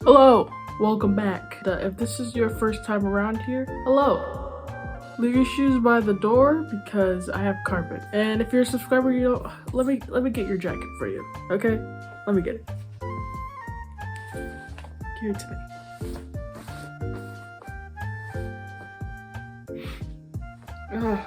Hello, welcome back. If this is your first time around here, hello. Leave your shoes by the door because I have carpet. And if you're a subscriber, let me get your jacket for you. Okay? Let me get it. Give it to me. Ugh.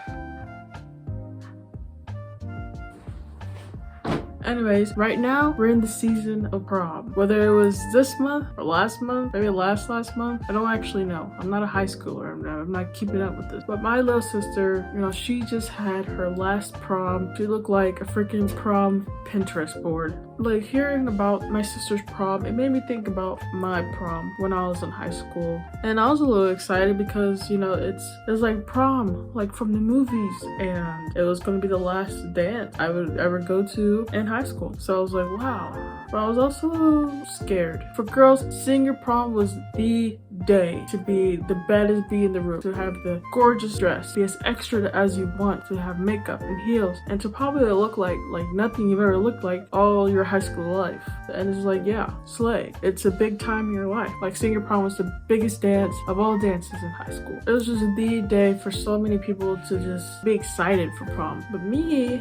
Anyways, right now we're in the season of prom. Whether it was this month or last month, maybe last month, I don't actually know. I'm not a high schooler. I'm not keeping up with this. But my little sister, she just had her last prom. She looked like a freaking prom Pinterest board. Like hearing about my sister's prom, it made me think about my prom when I was in high school. And I was a little excited because, it's like prom, like from the movies. And it was gonna be the last dance I would ever go to in high school. So I was like, wow. But I was also scared. For girls, senior prom was the day to be the baddest bee in the room, to have the gorgeous dress, be as extra as you want, to have makeup and heels, and to probably look like nothing you've ever looked like all your high school life. And it's like, yeah, slay. It's a big time in your life. Like senior prom was the biggest dance of all dances in high school. It was just the day for so many people to just be excited for prom. But me,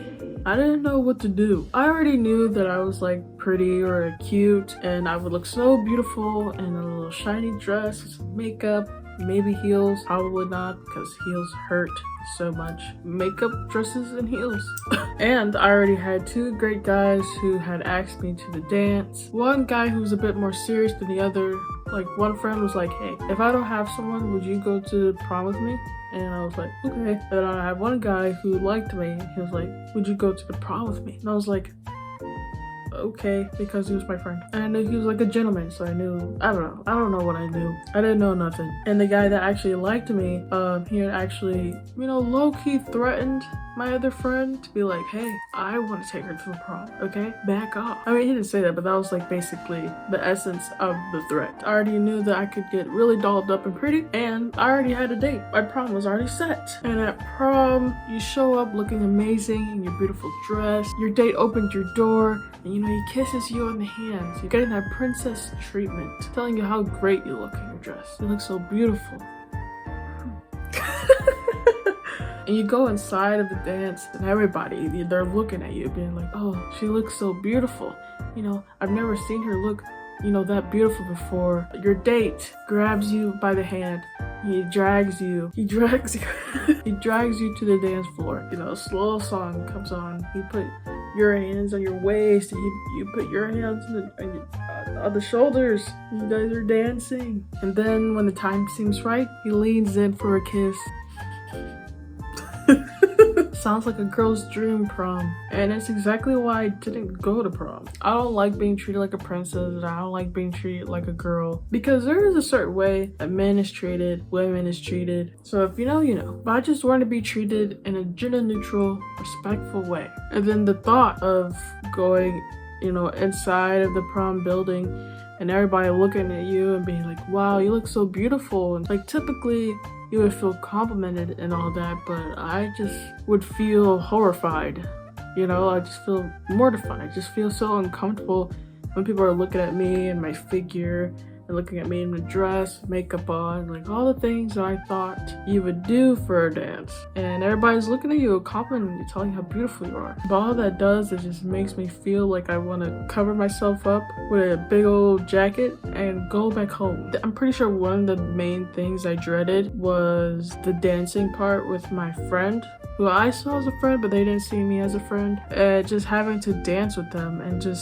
I didn't know what to do. I already knew that I was like pretty or cute and I would look so beautiful in a little shiny dress with some makeup, maybe heels. Probably not, because heels hurt so much. Makeup, dresses, and heels. And I already had two great guys who had asked me to the dance. One guy who was a bit more serious than the other. Like one friend was like, hey, if I don't have someone, would you go to the prom with me? And I was like, okay. And I had one guy who liked me. He was like, would you go to the prom with me? And I was like, okay, because he was my friend. And I knew he was like a gentleman, so I knew, I don't know what I knew. I didn't know nothing. And the guy that actually liked me, he had actually, low-key threatened my other friend to be like, hey, I want to take her to the prom, okay? Back off. I mean, he didn't say that, but that was like basically the essence of the threat. I already knew that I could get really dolled up and pretty, and I already had a date. My prom was already set. And at prom, you show up looking amazing in your beautiful dress. Your date opened your door, and he kisses you on the hands. You're getting that princess treatment, telling you how great you look in your dress. You look so beautiful. And you go inside of the dance and everybody, they're looking at you being like, oh, she looks so beautiful. I've never seen her look, that beautiful before. Your date grabs you by the hand. He drags you he drags you to the dance floor. A slow song comes on. He put your hands on your waist and you put your hands on the shoulders. You guys are dancing. And then when the time seems right, he leans in for a kiss. Sounds like a girl's dream prom. And it's exactly why I didn't go to prom. I don't like being treated like a princess, and I don't like being treated like a girl. Because there is a certain way that men is treated, women is treated. So if you know, you know. But I just want to be treated in a gender neutral, respectful way. And then the thought of going, inside of the prom building and everybody looking at you and being like, wow, you look so beautiful. And like typically, you would feel complimented and all that, but I just would feel horrified. I just feel mortified. I just feel so uncomfortable when people are looking at me and my figure and looking at me in the dress, makeup on, like all the things that I thought you would do for a dance. And everybody's looking at you, complimenting you, telling you how beautiful you are. But all that does is just makes me feel like I want to cover myself up with a big old jacket and go back home. I'm pretty sure one of the main things I dreaded was the dancing part with my friend, who I saw as a friend, but they didn't see me as a friend. Just having to dance with them and just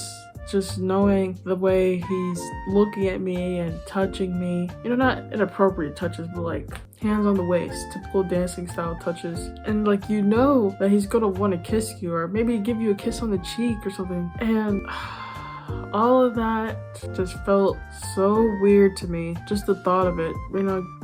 knowing the way he's looking at me and touching me. Not inappropriate touches, but like hands on the waist, typical dancing style touches. And like, that he's gonna want to kiss you or maybe give you a kiss on the cheek or something. And all of that just felt so weird to me. Just the thought of it,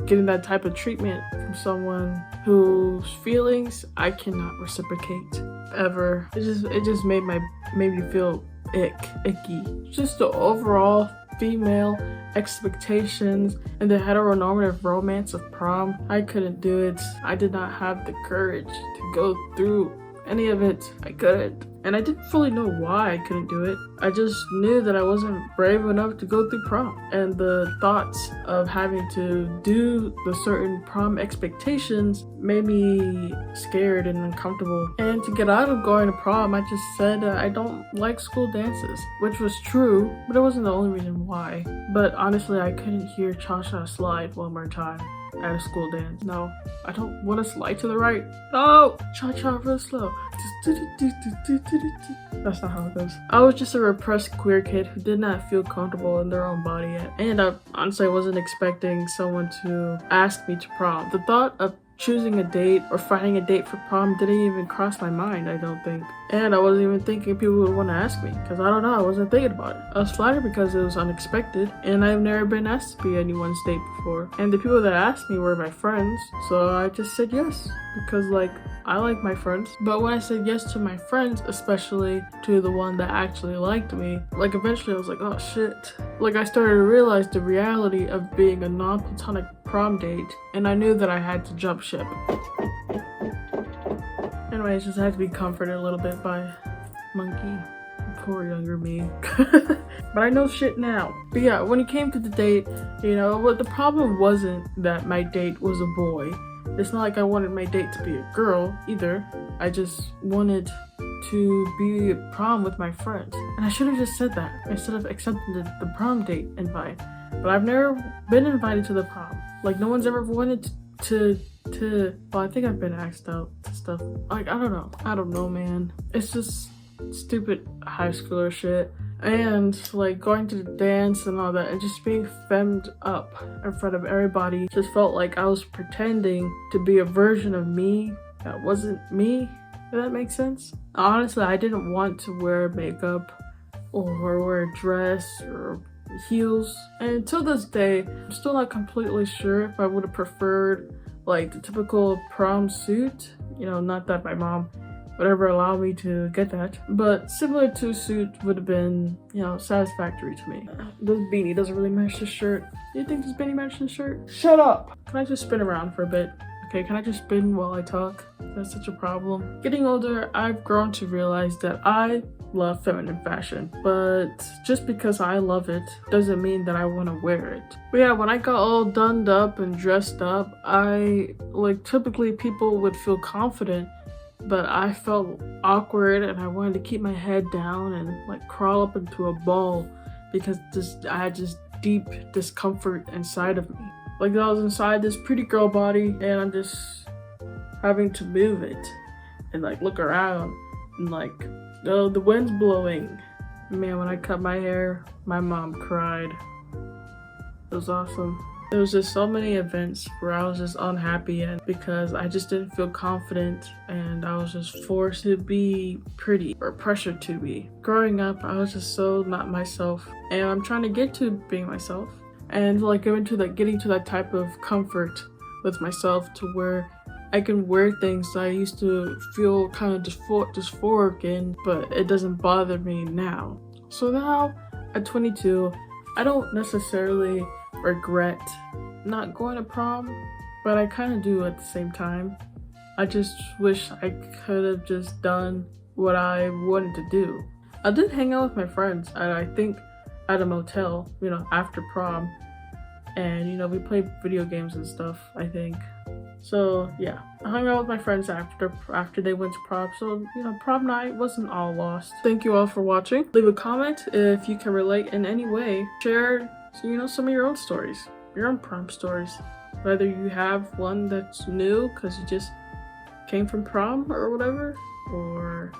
getting that type of treatment from someone whose feelings I cannot reciprocate ever. It just made me feel icky. Just the overall female expectations and the heteronormative romance of prom. I couldn't do it. I did not have the courage to go through any of it. I couldn't. And I didn't fully know why I couldn't do it. I just knew that I wasn't brave enough to go through prom. And the thoughts of having to do the certain prom expectations made me scared and uncomfortable. And to get out of going to prom, I just said I don't like school dances, which was true, but it wasn't the only reason why. But honestly, I couldn't hear Cha-Cha slide one more time at a school dance. No, I don't want to slide to the right. No, Cha-Cha real slow. That's not how it goes. I was just a repressed queer kid who did not feel comfortable in their own body yet. And honestly, I wasn't expecting someone to ask me to prom. The thought of choosing a date or finding a date for prom didn't even cross my mind, I don't think. And I wasn't even thinking people would want to ask me, because I don't know, I wasn't thinking about it. I was flattered because it was unexpected, and I've never been asked to be anyone's date before. And the people that asked me were my friends, so I just said yes, because like, I like my friends. But when I said yes to my friends, especially to the one that actually liked me, like eventually I was like, oh shit. Like I started to realize the reality of being a non-platonic prom date, and I knew that I had to jump ship. Anyways, just had to be comforted a little bit by Monkey. Poor younger me. But I know shit now. But yeah, when it came to the date, you know, what the problem wasn't that my date was a boy. It's not like I wanted my date to be a girl either. I just wanted to be at prom with my friends. And I should have just said that instead of accepting the prom date invite. But I've never been invited to the prom. Like no one's ever wanted to well, I think I've been asked out to stuff. Like I don't know man. It's just stupid high schooler shit. And like going to the dance and all that and just being femmed up in front of everybody just felt like I was pretending to be a version of me that wasn't me, if that makes sense. Honestly, I didn't want to wear makeup or wear a dress or heels. And until this day, I'm still not completely sure if I would have preferred like the typical prom suit. You know, not that my mom would ever allow me to get that, but similar to a suit would have been, you know, satisfactory to me. This beanie doesn't really match the shirt. Do you think this beanie matches the shirt? Shut up! Can I just spin around for a bit? Okay, can I just spin while I talk? That's such a problem. Getting older, I've grown to realize that I love feminine fashion, but just because I love it doesn't mean that I want to wear it. But yeah, when I got all donned up and dressed up, typically people would feel confident, but I felt awkward and I wanted to keep my head down and like crawl up into a ball because I had just deep discomfort inside of me. Like I was inside this pretty girl body and I'm just having to move it and like look around and like, oh, the wind's blowing. Man, when I cut my hair, my mom cried. It was awesome. There was just so many events where I was just unhappy and because I just didn't feel confident and I was just forced to be pretty or pressured to be. Growing up, I was just so not myself and I'm trying to get to being myself and like getting to that type of comfort with myself to where I can wear things that I used to feel kind of dysphoric in, but it doesn't bother me now. So now at 22, I don't necessarily regret not going to prom, but I kind of do at the same time. I just wish I could have just done what I wanted to do. I did hang out with my friends at a motel, you know, after prom, and you know, we played video games and stuff, I think. So yeah, I hung out with my friends after they went to prom, so you know, prom night wasn't all lost. Thank you all for watching. Leave a comment if you can relate in any way. Share, you know, some of your own stories, your own prom stories. Whether you have one that's new because you just came from prom or whatever, or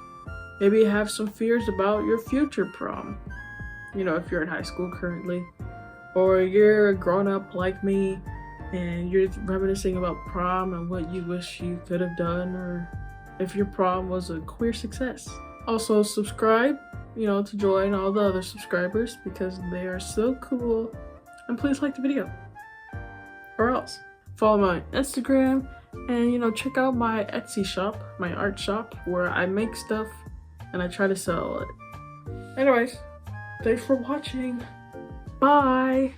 maybe you have some fears about your future prom. You know, if you're in high school currently, or you're a grown up like me and you're reminiscing about prom and what you wish you could have done, or if your prom was a queer success. Also subscribe, you know, to join all the other subscribers because they are so cool. And please like the video. Or else follow my Instagram and, you know, check out my Etsy shop, my art shop, where I make stuff and I try to sell it. Anyways, thanks for watching. Bye.